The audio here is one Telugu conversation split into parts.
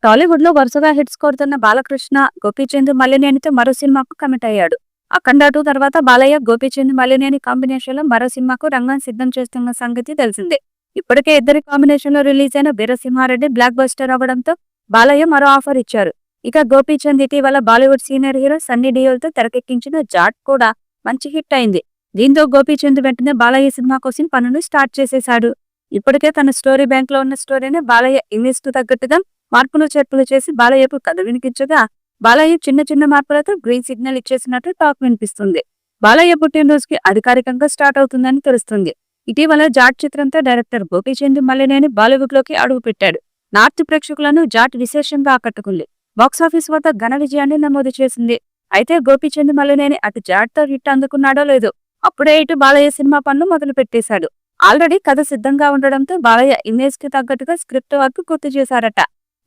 టాలీవుడ్ లో వరుసగా హిట్స్ కొడుతున్న బాలకృష్ణ గోపీచంద్ మల్లినేనితో మరో సినిమాకు కమిట్ అయ్యాడు. అఖండ 2 తర్వాత బాలయ్య గోపీచంద్ మల్లినేని కాంబినేషన్ లో మరో సినిమాకు రంగం సిద్ధం చేస్తున్న సంగతి తెలిసిందే. ఇప్పటికే ఇద్దరి కాంబినేషన్ లో రిలీజ్ అయిన వీరసింహారెడ్డి బ్లాక్ బస్టర్ అవ్వడంతో బాలయ్య మరో ఆఫర్ ఇచ్చారు. ఇక గోపీచంద్ ఇటీవల బాలీవుడ్ సీనియర్ హీరో సన్నీ డియోల్ తో తెరకెక్కించిన జాట్ కూడా మంచి హిట్ అయింది. దీంతో గోపీచంద్ వెంటనే బాలయ్య సినిమా కోసం పనులు స్టార్ట్ చేసేశాడు. ఇప్పటికే తన స్టోరీ బ్యాంక్ లో ఉన్న స్టోరీని బాలయ్య ఇమేజ్ కు తగ్గట్టుగా మార్పులు చేర్పులు చేసి బాలయ్యకు కథ వినిపించగా బాలయ్య చిన్న చిన్న మార్పులతో గ్రీన్ సిగ్నల్ ఇచ్చేసినట్టు టాక్ వినిపిస్తుంది. బాలయ్య పుట్టినరోజుకి అధికారికంగా స్టార్ట్ అవుతుందని తెలుస్తుంది. ఇటీవల జాట్ చిత్రంతో డైరెక్టర్ గోపీచంద్ మల్లినేని బాలీవుడ్ లోకి అడుగుపెట్టాడు. నార్త్ ప్రేక్షకులను జాట్ విశేషంగా ఆకట్టుకుంది. బాక్సాఫీస్ వద్ద ఘన విజయాన్ని నమోదు చేసింది. అయితే గోపీచంద్ మల్లినేని అటు జాట్ తో హిట్ అందుకున్నాడో లేదో అప్పుడే ఇటు బాలయ్య సినిమా పనులు మొదలు పెట్టేశాడు. ఆల్రెడీ కథ సిద్ధంగా ఉండడంతో బాలయ్య ఇమేజ్ కి తగ్గట్టుగా స్క్రిప్ట్ వర్క్ పూర్తి చేశారట.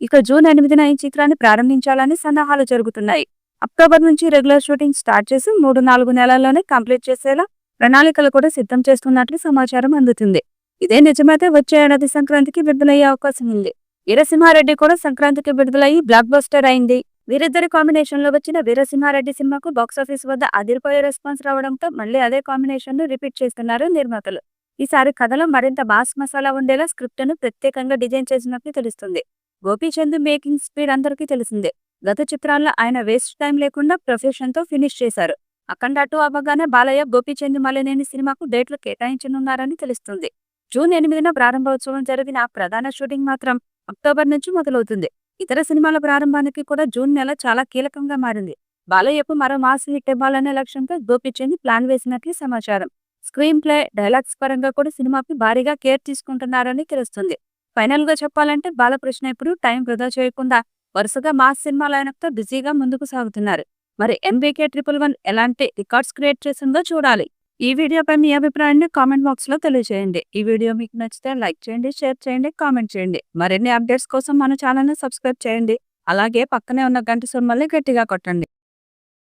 ఇక జూన్ 8న ఈ చిత్రాన్ని ప్రారంభించాలని సన్నాహాలు జరుగుతున్నాయి. అక్టోబర్ నుంచి రెగ్యులర్ షూటింగ్ స్టార్ట్ చేసి 3-4 నెలల్లోనే కంప్లీట్ చేసేలా ప్రణాళికలు కూడా సిద్ధం చేస్తున్నట్లు సమాచారం అందుతుంది. ఇదే నిజమైతే వచ్చే ఏడాది సంక్రాంతికి విడుదలయ్యే అవకాశం ఉంది. వీరసింహారెడ్డి కూడా సంక్రాంతికి విడుదలయ్యి బ్లాక్ బస్టర్ అయింది. వీరిద్దరి కాంబినేషన్ లో వచ్చిన వీరసింహారెడ్డి సినిమాకు బాక్సాఫీస్ వద్ద అదిరిపోయే రెస్పాన్స్ రావడంతో మళ్ళీ అదే కాంబినేషన్ ను రిపీట్ చేస్తున్నారు నిర్మాతలు. ఈసారి కథలో మరింత మాస్ మసాలా ఉండేలా స్క్రిప్ట్ ను ప్రత్యేకంగా డిజైన్ చేసినట్లు తెలుస్తుంది. గోపీచంద్ మేకింగ్ స్పీడ్ అందరికీ తెలిసిందే. గత చిత్రాల్లో ఆయన వేస్ట్ టైం లేకుండా ప్రొఫెషన్ తో ఫినిష్ చేశారు. అఖండ 2 అవ్వగానే బాలయ్య గోపీచంద్ మల్లినేని సినిమాకు డేట్లు కేటాయించనున్నారని తెలుస్తుంది. జూన్ 8న ప్రారంభోత్సవం జరిగిన ప్రధాన షూటింగ్ మాత్రం అక్టోబర్ నుంచి మొదలవుతుంది. ఇతర సినిమాల ప్రారంభానికి కూడా జూన్ నెల చాలా కీలకంగా మారింది. బాలయ్యకు మరో మాస్ హిట్ ఇవ్వాలనే లక్ష్యంతో గోపీచంద్ ప్లాన్ వేసినట్లు సమాచారం. స్క్రీన్ ప్లే, డైలాగ్స్ పరంగా కూడా సినిమాకి భారీగా కేర్ తీసుకుంటున్నారని తెలుస్తుంది. ఫైనల్ గా చెప్పాలంటే బాలకృష్ణ ఇప్పుడు టైం వృధా చేయకుండా వరుసగా మాస్ సినిమా లైనప్ తో బిజీగా ముందుకు సాగుతున్నారు. మరి MBK 111 ఎలాంటి రికార్డ్స్ క్రియేట్ చేసిందో చూడాలి. ఈ వీడియోపై మీ అభిప్రాయాన్ని కామెంట్ బాక్స్ లో తెలియజేయండి. ఈ వీడియో మీకు నచ్చితే లైక్ చేయండి, షేర్ చేయండి, కామెంట్ చేయండి. మరిన్ని అప్డేట్స్ కోసం మన ఛానల్ ని సబ్స్క్రైబ్ చేయండి. అలాగే పక్కనే ఉన్న గంట సింబల్ని గట్టిగా కొట్టండి.